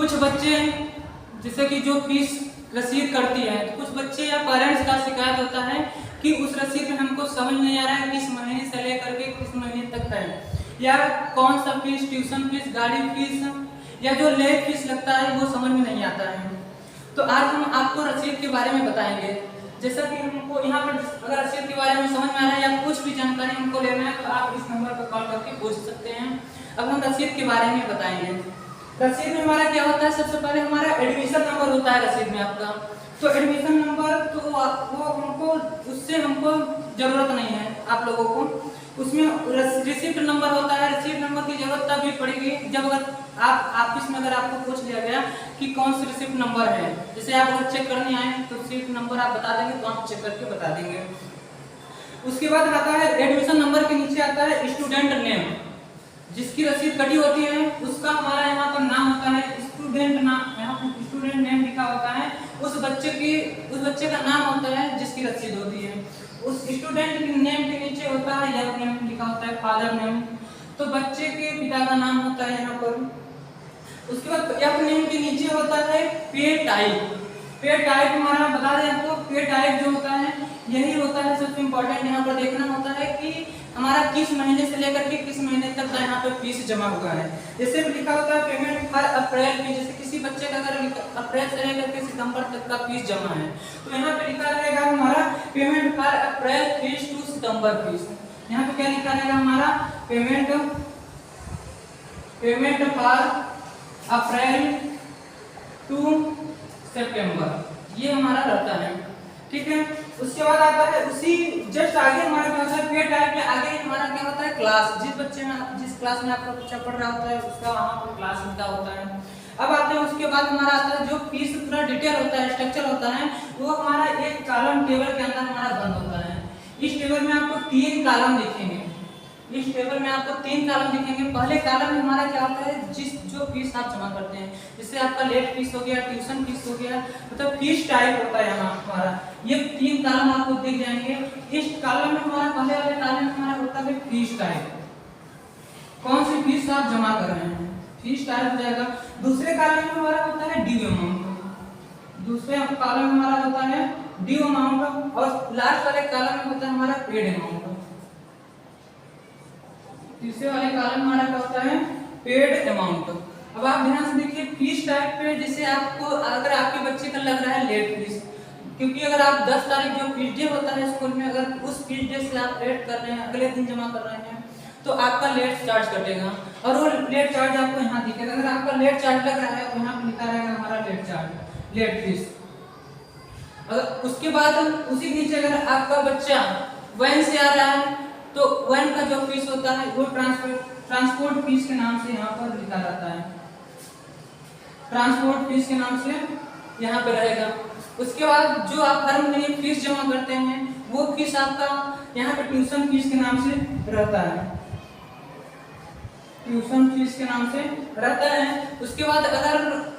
कुछ बच्चे जैसे कि जो फीस रसीद करती है, तो कुछ बच्चे या पेरेंट्स का शिकायत होता है कि उस रसीद में हमको समझ नहीं आ रहा है किस महीने से लेकर के किस महीने तक है, या कौन सा फीस, ट्यूशन फीस, गाड़ी फीस या जो लेट फीस लगता है वो समझ में नहीं आता है। तो आज हम आपको रसीद के बारे में बताएंगे। जैसा कि हमको यहाँ पर अगर रसीद के बारे में समझ में आ रहा है या कुछ भी जानकारी हमको लेना है तो आप इस नंबर पर कॉल करके पूछ सकते हैं। अब हम रसीद के बारे में बताएंगे। रसीद में हमारा क्या होता है, सबसे पहले हमारा एडमिशन नंबर होता है रसीद में आपका। तो एडमिशन नंबर तो वो हमको उससे हमको जरूरत नहीं है आप लोगों को। उसमें रिसिप्ट नंबर होता है। रिसिप्ट नंबर की जरूरत तभी पड़ेगी जब अगर आप ऑफिस में अगर आपको पूछ लिया गया कि कौन सी रिसिप्ट नंबर है, जैसे आप अगर चेक करने आए तो रिसिप्ट नंबर आप बता देंगे तो आप चेक करके बता देंगे। उसके बाद आता है एडमिशन नंबर के नीचे आता है स्टूडेंट नेम। जिसकी रसीद कटी होती है उसका हमारा यहाँ पर नाम होता है स्टूडेंट नाम, यहाँ पर स्टूडेंट नेम लिखा होता है। उस बच्चे का नाम होता है जिसकी रसीद होती है। उस स्टूडेंट के नेम के नीचे होता है या नेम लिखा होता है फादर नेम, तो बच्चे के पिता का नाम होता है यहाँ पर। उसके बाद एफ नेम के नीचे होता है पे टाइप। पे टाइप हमारा बता दें आपको, पे टाइप जो होता है यही होता है सबसे इम्पोर्टेंट। यहाँ पर देखना होता है कि हमारा किस महीने से लेकर के किस महीने तक का यहाँ पे फीस जमा हुआ है। जैसे लिखा होता है पेमेंट फॉर अप्रैल फीस, जैसे किसी बच्चे का अगर अप्रैल से लेकर के सितंबर तक का फीस जमा है तो यहाँ पे लिखा रहेगा हमारा payment for April fees to September fees. यहाँ पे क्या लिखा रहेगा हमारा payment for April to September, ये हमारा रहता है। ठीक है, उसके बाद आता है उसी जस्ट आगे हमारा क्या होता है पे टाइप के आगे हमारा क्या होता है क्लास। जिस क्लास में आपका बच्चा पढ़ रहा होता है उसका वहाँ पर क्लास लिखा होता है। अब आते हैं उसके बाद हमारा आता है जो फीस पूरा डिटेल होता है, स्ट्रक्चर होता है, वो हमारा एक कॉलम टेबल के अंदर हमारा बंद होता है। इस टेबल में आपको 3 कॉलम दिखेंगे। इस टेबल में आपको 3 कॉलम दिखेंगे। पहले कॉलम में हमारा क्या होता है जो फीस आप जमा करते हैं, जैसे आपका लेट फीस हो गया, ट्यूशन फीस हो गया, मतलब फीस टाइप होता है यहाँ हमारा। ये 3 कॉलम आपको दिख जाएंगे। इस कॉलम में हमारा पहले वाले कॉलम में हमारा होता है फीस टाइप, कौन सी फीस आप जमा कर रहे हैं, फीस टाइप हो जाएगा। दूसरे कॉलम में हमारा होता है ड्यू अमाउंट। दूसरे कॉलम में हमारा होता है ड्यू अमाउंट और लास्ट वाले कॉलम में होता है हमारा पेड अमाउंट। तीसरे वाले कॉलम हमारा क्या होता है पेड अमाउंट। अब आप ध्यान से देखिए फीस टाइप पे, जैसे आपको अगर आपके बच्चे का लग रहा है लेट फीस, क्योंकि अगर आप 10 तारीख जो फीस डे होता है स्कूल में, अगर उस फीस डे से आप लेट कर रहे हैं, अगले दिन जमा कर रहे हैं, तो आपका लेट चार्ज कटेगा और वो लेट चार्ज आपको यहाँ दिखेगा। अगर आपका लेट चार्ज लग रहा है तो यहाँ पे लिखा रहेगा हमारा लेट चार्ज, लेट फीस। अगर उसके बाद उसी नीचे अगर आपका बच्चा वैन से आ रहा है तो वैन का जो फीस होता है वो ट्रांसपोर्ट फीस के नाम से यहाँ पर लिखा रहता है, ट्रांसपोर्ट फीस के नाम से यहाँ पे रहेगा। उसके बाद जो आप हर महीने फीस जमा करते हैं वो फीस आपका यहाँ पे ट्यूशन फीस के नाम से रहता है, ट्यूशन फीस के नाम से रहता है। उसके बाद अगर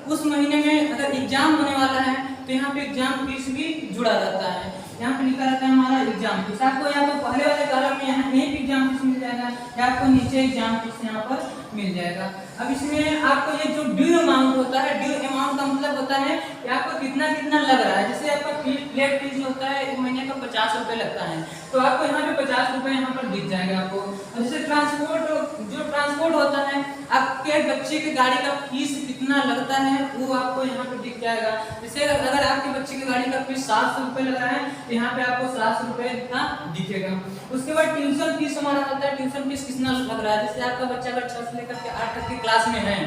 उस महीने में अगर एग्जाम होने वाला है तो यहाँ पे एग्जाम फीस भी जुड़ा रहता है। यहाँ पे लिखा रहता है हमारा एग्जाम फीस। आपको या तो पहले वाले कॉलम में यहाँ एक एग्जाम फीस मिल जाएगा या आपको नीचे एग्जाम फीस यहाँ पर मिल जाएगा। अब इसमें आपको ये जो ड्यू अमाउंट होता है, ड्यू अमाउंट का मतलब होता है कि आपको कितना कितना लग रहा है। जैसे आपका लेट फीस जो होता है एक महीने का 50 रुपए लगता है, तो आपको यहाँ पे 50 रुपए यहाँ पर दिख जाएगा आपको। और जैसे ट्रांसपोर्ट होता है, आपके बच्चे के गाड़ी का फीस कितना लगता है वो आपको यहाँ पे दिख जाएगा। जैसे अगर आपके बच्चे की गाड़ी का फीस 700 रुपए लग रहा है तो यहाँ पे आपको 700 रुपए का दिखेगा। उसके बाद ट्यूशन फीस हमारा होता है, ट्यूशन फीस कितना लग रहा है। जैसे आपका बच्चा अगर 6 से लेकर के 8 तक की क्लास में है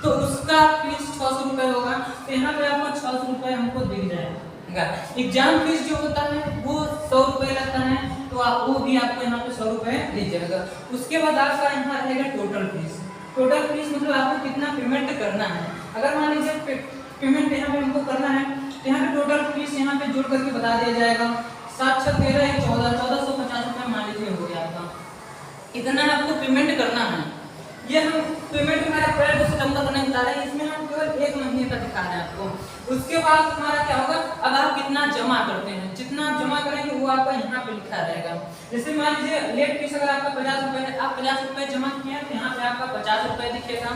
तो उसका फीस 600 रुपए होगा, तो यहाँ पे आपको 600 रुपए हमको दिख जाएगा। एग्जाम फीस जो होता है वो 100 रुपए लगता है, तो आप वो भी आपको यहाँ पे 100 रुपए दिख जाएगा। उसके बाद आपका यहाँ रहेगा टोटल फीस। टोटल फीस मतलब आपको कितना पेमेंट करना है। अगर मान लीजिए पेमेंट यहाँ पे हमको करना है तो यहाँ पे टोटल फीस यहाँ पे जोड़ करके बता दिया जाएगा। 7 6 13 1450 रुपए मान लीजिए हो गया आपका, इतना आपको पेमेंट करना है। ये हम पेमेंट हमारा अप्रैल से सितंबर नहीं बता रहे हैं, इसमें हम केवल 1 महीने का दिखा रहे हैं आपको। उसके बाद हमारा क्या होगा, अब आप कितना जमा करते हैं, जितना जमा करेंगे वो आपका यहाँ पे लिखा रहेगा। जैसे मान लीजिए लेट फीस अगर आपका 50 रुपए है, आप 50 रुपए जमा किए हैं तो यहाँ पे आपका 50 रुपए दिखेगा।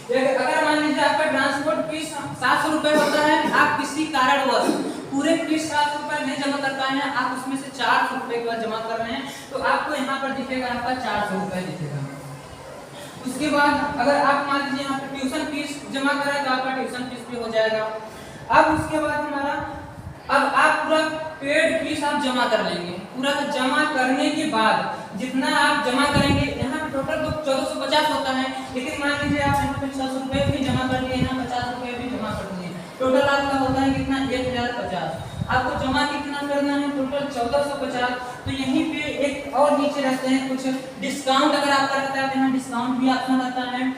अगर मान लीजिए आपका ट्रांसपोर्ट फीस 700 रुपये होता है, आप किसी कारणवश पूरे फीस 700 रुपये नहीं जमा कर पाए हैं, आप उसमें से 400 रुपये के बाद जमा कर रहे हैं, तो आपको यहाँ पर दिखेगा आपका 400 रुपये दिखेगा। उसके बाद अगर आप मान लीजिए यहाँ पर ट्यूशन फीस जमा करें तो आपका ट्यूशन फीस भी हो जाएगा। अब उसके बाद हमारा अब आप पूरा पेड फीस आप जमा कर लेंगे। पूरा जमा करने के बाद जितना आप जमा करेंगे, यहाँ पे टोटल 1450 होता है, लेकिन मान लीजिए आप यहाँ पे 600 रुपये भी जमा कर लिए, यहाँ 50 रुपये भी जमा कर लिए, टोटल आपका होता है कितना 1050। आपको जमा कितना करना है, टोटल 1450। तो यहीं पे एक और नीचे रहते हैं कुछ डिस्काउंट, अगर आपका रहता है तो यहाँ डिस्काउंट भी ऑप्शन रहता है।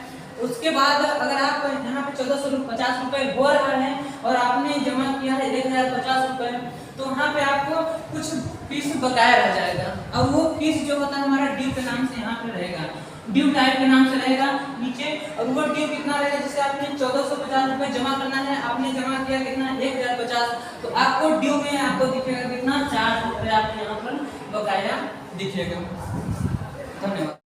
उसके बाद अगर आप यहाँ पे 1450 रुपये हो रहा है और आपने जमा किया है 1050 रुपये, तो वहाँ पे आपको कुछ फीस बकाया रह जाएगा, और वो फीस जो होता है हमारा ड्यू के नाम से यहाँ पे रहेगा, ड्यू टाइप के नाम से रहेगा नीचे। और वो ड्यू कितना रहेगा, जैसे आपने 1450 रुपये जमा करना है, आपने जमा किया कितना 1050, तो आपको ड्यू में आपको दिखेगा कितना 400 रुपये आपको यहाँ पर बकाया दिखेगा। धन्यवाद।